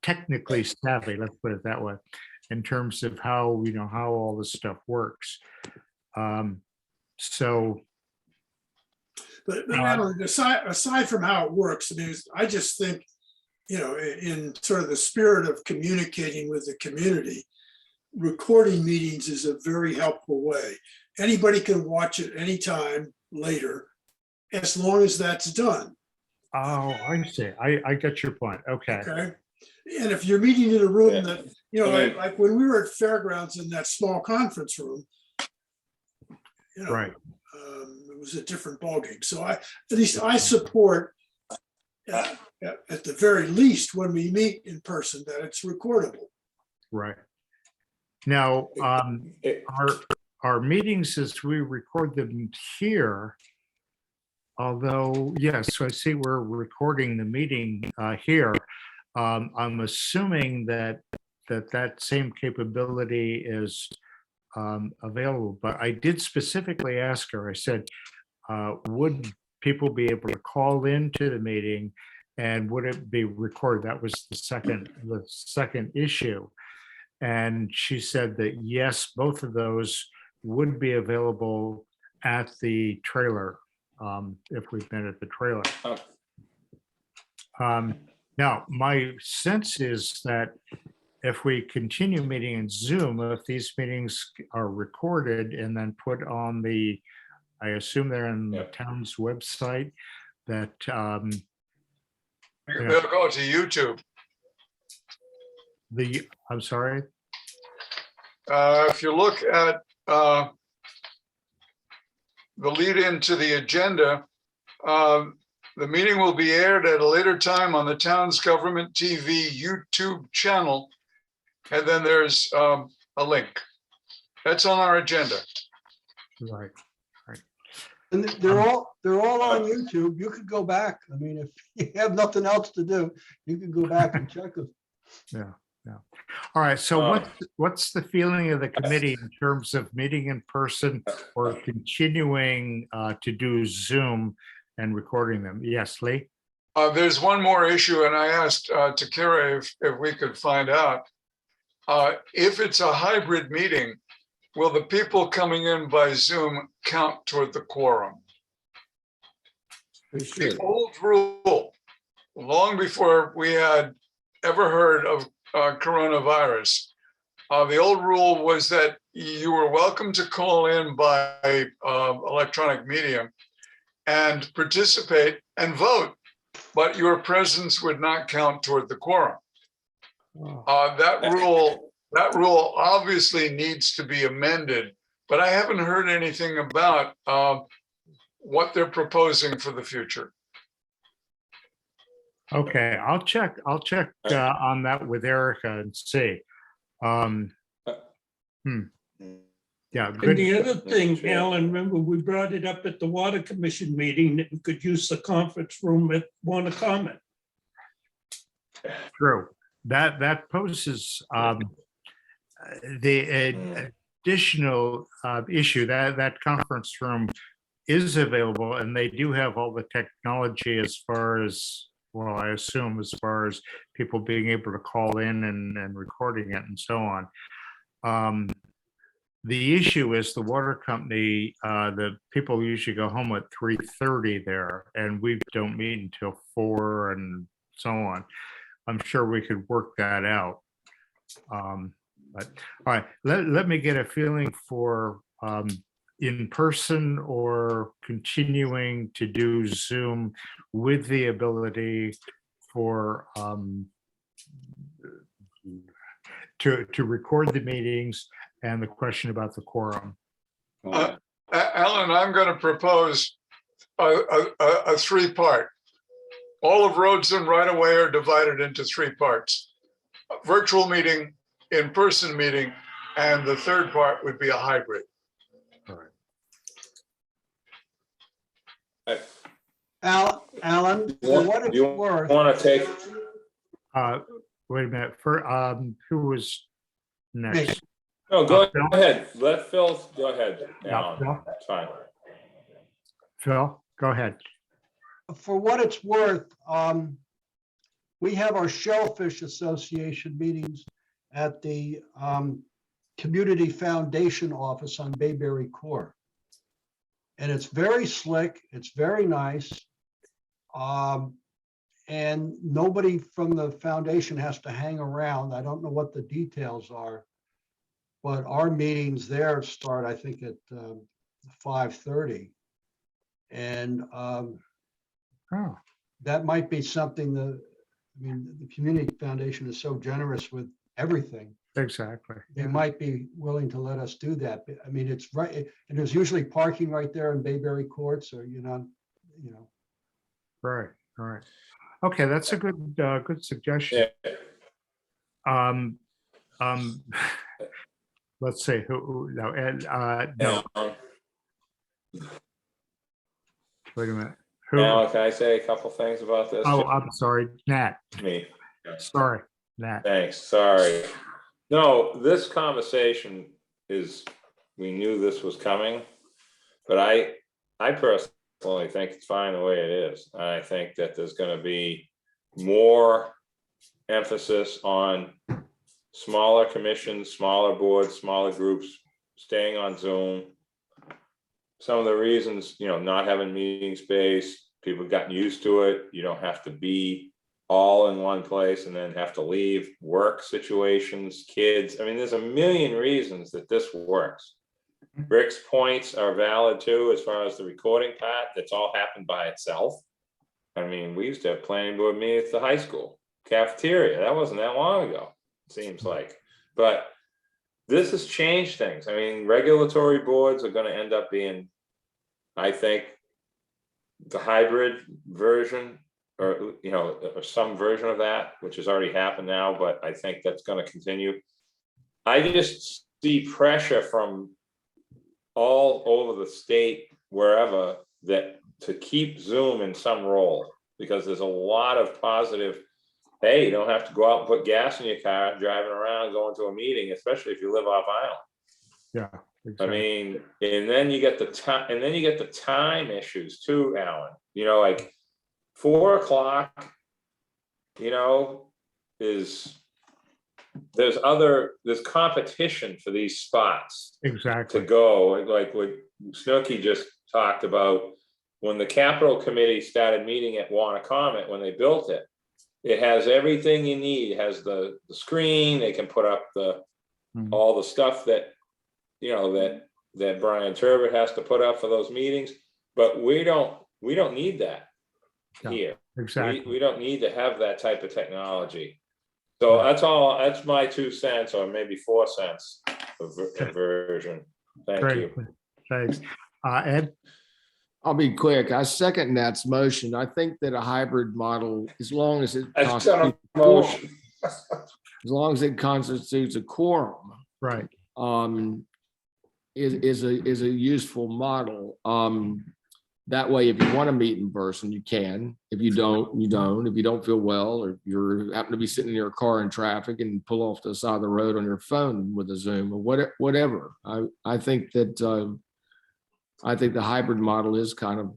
technically savvy, let's put it that way, in terms of how how all this stuff works. So, But Alan, aside from how it works, I mean, I just think, you know, in sort of the spirit of communicating with the community, recording meetings is a very helpful way. Anybody can watch it anytime later, as long as that's done. oh, I see. I get your point. Okay. Okay. And if you're meeting in a room Yeah. that, you know, I mean- like when we were at Fairgrounds in that small conference room, you know, Right. it was a different ballgame. So at least I support, at the very least, when we meet in person, that it's recordable. Right. Now, It- our meetings as we record them here, although, yes, I see we're recording the meeting here. I'm assuming that same capability is available, but I did specifically ask her, I said, would people be able to call into the meeting and would it be recorded? That was the second issue. And she said that yes, both of those would be available at the trailer, if we've been at the trailer. Now, my sense is that if we continue meeting in Zoom, if these meetings are recorded and then put on the, I assume they're on the Yep. town's website, that, They'll go to YouTube. I'm sorry, If you look at the lead into the agenda, the meeting will be aired at a later time on the town's government TV YouTube channel. And then there's a link. That's on our agenda. right. And they're all on YouTube. You could go back. I mean, if you have nothing else to do, you could go back and check them. Yeah. All right, so what's the feeling of the committee in terms of meeting in person or continuing to do Zoom and recording them? Yes, Lee? There's one more issue, and I asked Takira if we could find out. If it's a hybrid meeting, will the people coming in by Zoom count toward the quorum? The old rule, long before we had ever heard of coronavirus, the old rule was that you were welcome to call in by electronic medium and participate and vote, but your presence would not count toward the quorum. That rule obviously needs to be amended, but I haven't heard anything about what they're proposing for the future. Okay, I'll check on that with Erica and see. Yeah, And good. the other thing, Alan, remember, we brought it up at the Water Commission meeting that we could use the conference room at want to comment. True. That poses the additional issue that conference room is available and they do have all the technology as far as, well, I assume as far as people being able to call in and recording it and so on. The issue is the water company, the people usually go home at 3:30 there and we don't meet until 4 and so on. I'm sure we could work that out. But all right, let me get a feeling for in person or continuing to do Zoom with the ability for to record the meetings and the question about the quorum. Alan, I'm going to propose a three-part. All of roads and right-of-way are divided into three parts. A virtual meeting, in-person meeting, and the third part would be a hybrid. All right. Alan, for what it's You worth, want to take, Wait a minute, for who was next? no, go Phil? ahead. Let Phil, go ahead. Alan. Phil? That's fine. Phil, go ahead. for what it's worth, we have our Shellfish Association meetings at the Community Foundation office on Bayberry Court. And it's very slick. It's very nice. And nobody from the foundation has to hang around. I don't know what the details are. But our meetings there start, I think, at 5:30. And Oh, that might be something that, I mean, the Community Foundation is so generous with everything. exactly. They might be willing to let us do that. But, I mean, it's right, and there's usually parking right there in Bayberry Court, so you're not, you know. Right, right. Okay, that's a good suggestion. Yeah. Let's see, who, no, Ed, no, wait a minute. Who? Now, can I say a couple things about this? Oh, I'm sorry, Nat, Me. sorry, Nat. Thanks, sorry. No, this conversation is, we knew this was coming, but I personally think it's fine the way it is. I think that there's gonna be more emphasis on smaller commissions, smaller boards, smaller groups, staying on Zoom. Some of the reasons, not having meeting space, people have gotten used to it. You don't have to be all in one place and then have to leave, work situations, kids. I mean, there's a million reasons that this works. Rick's points are valid too, as far as the recording part. That's all happened by itself. I mean, we used to have planning board meetings at the high school cafeteria. That wasn't that long ago, it seems like. But this has changed things. I mean, regulatory boards are going to end up being, I think, the hybrid version, or or some version of that, which has already happened now, but I think that's going to continue. I just see pressure from all over the state, wherever, that to keep Zoom in some role, because there's a lot of positive. Hey, you don't have to go out and put gas in your car driving around going to a meeting, especially if you live off island. Yeah. I Exactly. mean, and then you get the time, and then you get the time issues too, Alan. Like 4 o'clock, there's competition for these spots to Exactly. go, like what Snooki just talked about. When the Capital Committee started meeting at Comet, when they built it, it has everything you need. It has the screen, they can put up all the stuff that that Brian Turbot has to put up for those meetings, but we don't need that Yeah, here. Exactly. We don't need to have that type of technology. So that's my 2 cents, or maybe 4 cents of version. Thank Great. you. Thanks. Ed? I'll be quick. I second Nat's motion. I think that a hybrid model, as long as it That's got a constitutes motion. a quorum, Right. is a useful model. That way, if you want to meet in person, you can. If you don't, you don't. If you don't feel well, or you happen to be sitting in your car in traffic and pull off to the side of the road on your phone with a Zoom or whatever. I think that the hybrid model is kind of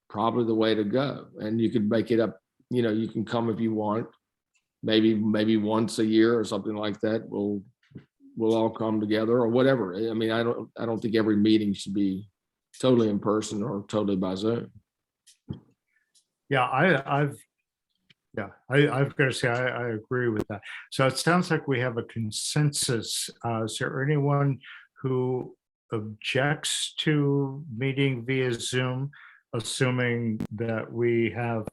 probably the way to go. And you could make it up. You can come if you want. Maybe once a year or something like that. We'll all come together or whatever. I mean, I don't think every meeting should be totally in person or totally by Zoom. Yeah, I've got to say, I agree with that. So it sounds like we have a consensus. Is there anyone who objects to meeting via Zoom, assuming that we can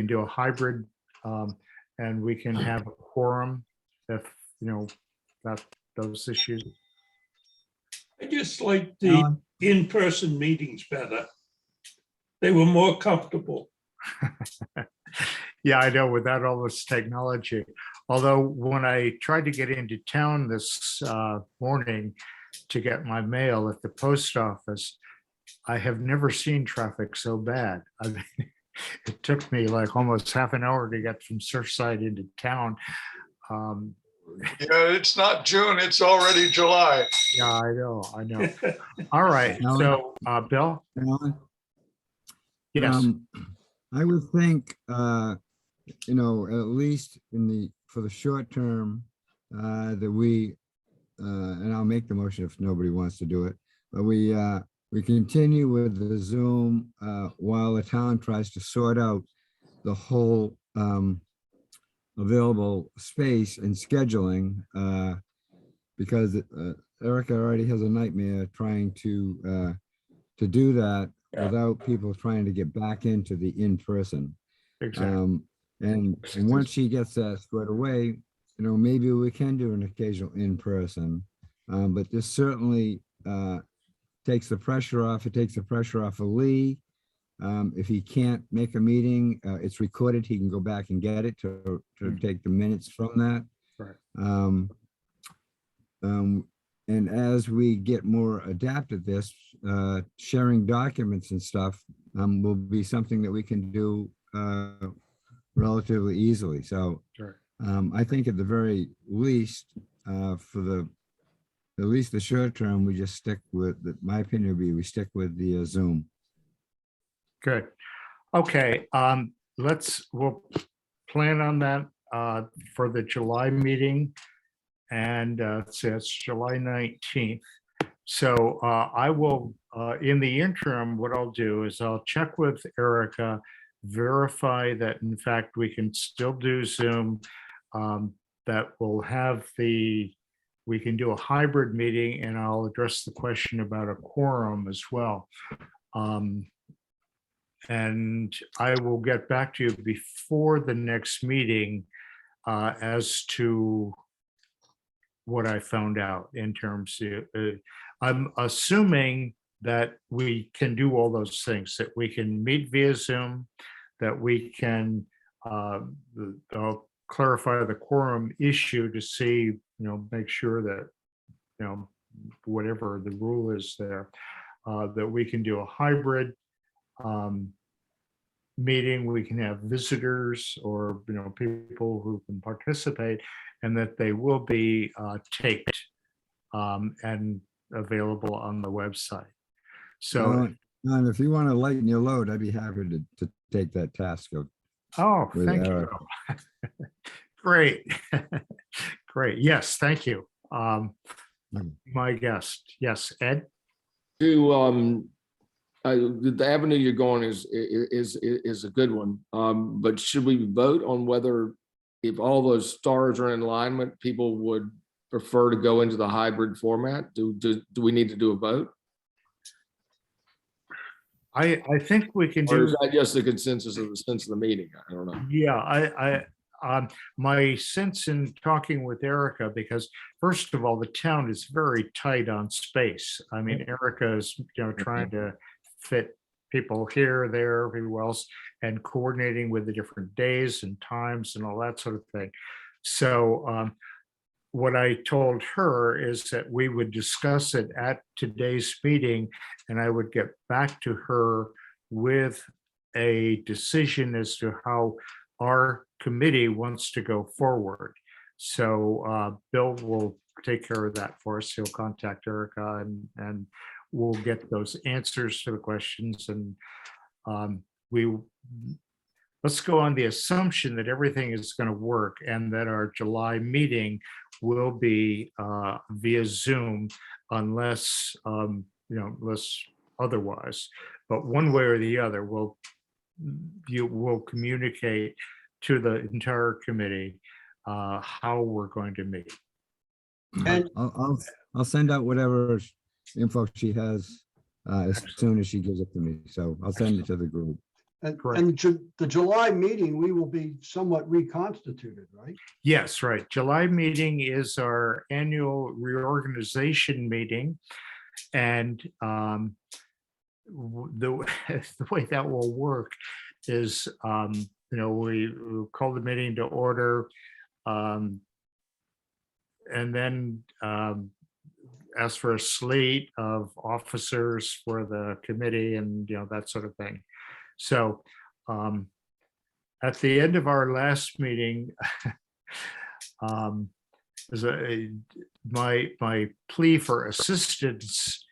do a hybrid and we can have a quorum if, that those issues? I just like the in-person meetings better. They were more comfortable. Yeah, I know, without all this technology. Although when I tried to get into town this morning to get my mail at the post office, I have never seen traffic so bad. I mean, it took me like almost half an hour to get from Surfside into town. Yeah, it's not June, it's already July. Yeah, I know. All right, so Bill? Alan? Yes. I would think, at least for the short term, that we, and I'll make the motion if nobody wants to do it, but we we continue with the Zoom while the town tries to sort out the whole available space and scheduling, because Erica already has a nightmare trying to do that Yeah. without people trying to get back into the in-person. Exactly. And once she gets that squared away, maybe we can do an occasional in-person. But this certainly takes the pressure off. It takes the pressure off of Lee. If he can't make a meeting, it's recorded. He can go back and get it to take the minutes from that. Right. And as we get more adept at this, sharing documents and stuff will be something that we can do relatively easily. So Sure. I think at the very least, for at least the short term, we just stick with, my opinion would be we stick with the Zoom. Good. Okay, we'll plan on that for the July meeting. And so it's July 19th. So I will, in the interim, what I'll do is I'll check with Erica, verify that in fact we can still do Zoom, that we'll have we can do a hybrid meeting, and I'll address the question about a quorum as well. And I will get back to you before the next meeting as to what I found out in terms of, I'm assuming that we can do all those things, that we can meet via Zoom, that we can clarify the quorum issue to see, make sure that, whatever the rule is there, that we can do a hybrid meeting, we can have visitors or, people who can participate, and that they will be taped and available on the website. So, and if you want to lighten your load, I'd be happy to take that task of. oh, with thank Eric. you. Great. Great. Yes, thank you. My guest. Yes, Ed? The avenue you're going is a good one. But should we vote on whether, if all those stars are in alignment, people would prefer to go into the hybrid format? Do we need to do a vote? I think we can Or do. is that just the consensus of the sense of the meeting? I don't know. Yeah, my sense in talking with Erica, because first of all, the town is very tight on space. I mean, Erica is, trying to fit people here, there, everywhere else, and coordinating with the different days and times and all that sort of thing. So what I told her is that we would discuss it at today's meeting, and I would get back to her with a decision as to how our committee wants to go forward. So Bill will take care of that for us. He'll contact Erica and we'll get those answers to the questions. And let's go on the assumption that everything is going to work and that our July meeting will be via Zoom unless, unless otherwise. But one way or the other, you will communicate to the entire committee how we're going to meet. And I'll send out whatever info she has as soon as she gives it to me. So I'll send it to the group. and the July meeting, we will be somewhat reconstituted, right? Yes, right. July meeting is our annual reorganization meeting. And the way that will work is, we call the meeting to order, and then ask for a slate of officers for the committee and, that sort of thing. So at the end of our last meeting, my plea for assistance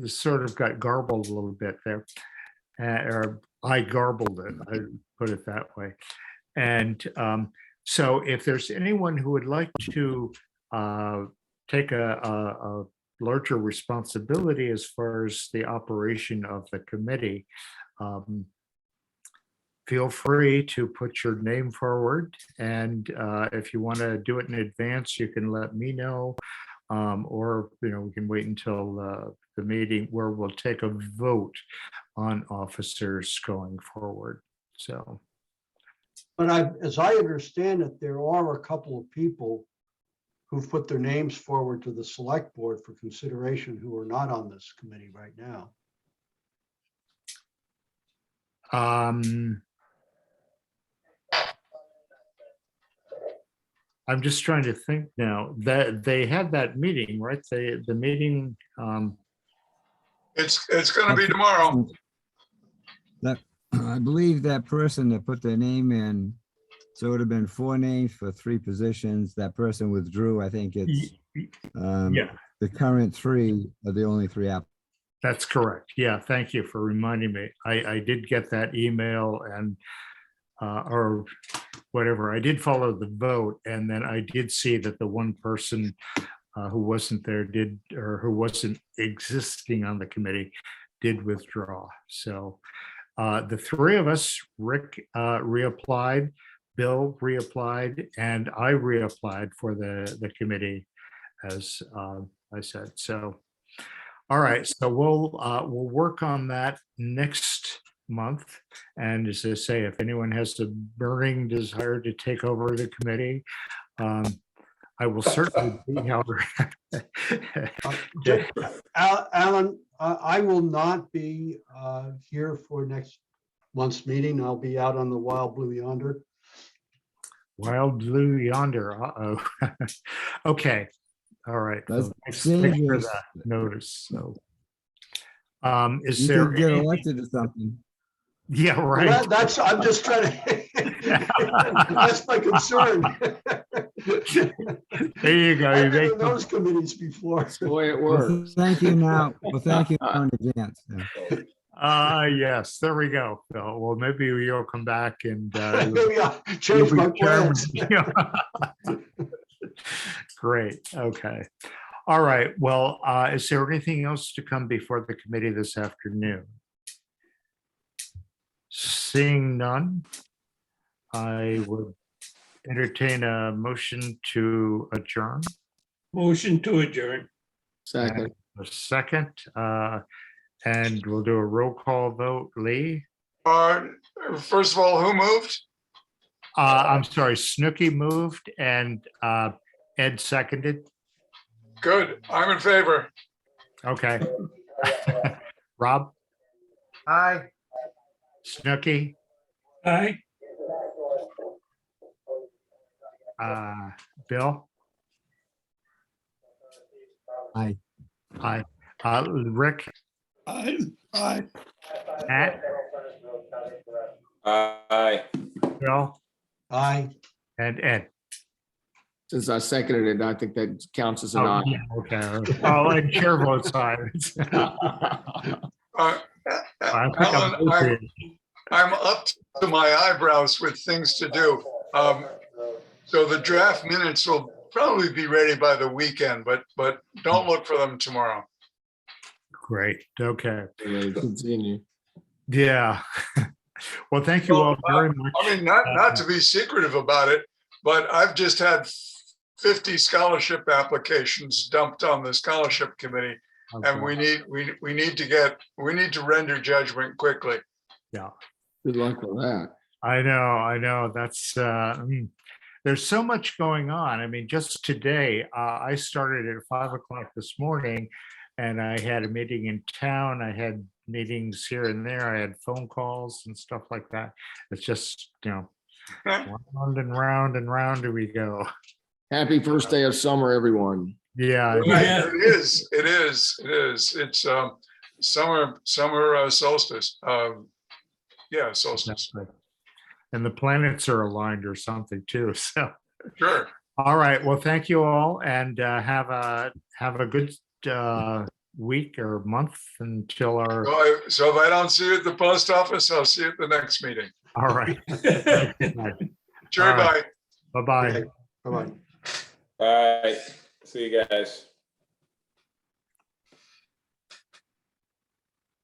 sort of got garbled a little bit there. Or I garbled it, I put it that way. And so if there's anyone who would like to take a larger responsibility as far as the operation of the committee, feel free to put your name forward. And if you want to do it in advance, you can let me know. Or, we can wait until the meeting where we'll take a vote on officers going forward. So, But as I understand it, there are a couple of people who've put their names forward to the select board for consideration who are not on this committee right now. I'm just trying to think now that they had that meeting, right? The meeting, It's going to be tomorrow. I believe that person that put their name in, so it would have been 4 names for 3 positions. That person withdrew. I think it's yeah, the current 3 are the only 3 applicants. that's correct. Yeah, thank you for reminding me. I did get that email and, or whatever. I did follow the vote, and then I did see that the one person who wasn't there who wasn't existing on the committee did withdraw. So the 3 of us, Rick reapplied, Bill reapplied, and I reapplied for the committee, as I said. So, all right, so we'll work on that next month. And as I say, if anyone has a burning desire to take over the committee, I will certainly be however. Alan, I will not be here for next month's meeting. I'll be out on the Wild Blue Yonder. Wild Blue Yonder, uh-oh. Okay, all right. That's well, thanks for dangerous. that notice, so. Is You there? could get any- elected to something. Yeah, Well, right. I'm just trying to, that's my concern. There you go. You I've been make in those committees before. That's the way it Well, works. thank you now. Well, thank you now in advance. Yeah. Yes, there we go, Phil. Well, maybe you'll come back and Maybe I'll you'll change be my chairman. plans. Great, okay. All right, well, is there anything else to come before the committee this afternoon? Seeing none, I would entertain a motion to adjourn. Motion to adjourn. Second, A second, and we'll do a roll call vote. Lee? First of all, who moved? I'm sorry, Snooky moved and Ed seconded. Good. I'm in favor. Okay. Rob, Aye. Snooky, Aye. Bill? Aye. Aye. Rick, Aye. Aye. Matt, Aye. Bill, Aye. and Ed. since I seconded it, I think that counts as an Oh, aye. yeah, okay. Oh, and chair votes aye. I think I'm Alan, okay. I'm up to my eyebrows with things to do. So the draft minutes will probably be ready by the weekend, but don't look for them tomorrow. Great, okay. Continue. Yeah. Well, thank you all very much. I mean, not to be secretive about it, but I've just had 50 scholarship applications dumped on the scholarship committee, and we need to render judgment quickly. Yeah, Good luck with that. I know. That's, there's so much going on. I mean, just today, I started at 5 o'clock this morning and I had a meeting in town. I had meetings here and there. I had phone calls and stuff like that. It's just, round and round we go. Happy first day of summer, everyone. Yeah. Yeah. It is. It's summer solstice. Yeah, solstice. Exactly. And the planets are aligned or something too. So, Sure. all right. Well, thank you all, and have a good week or month until our. So if I don't see you at the post office, I'll see you at the next meeting. All right. Sure, All right. bye. Bye-bye. Bye-bye. All right. See you guys.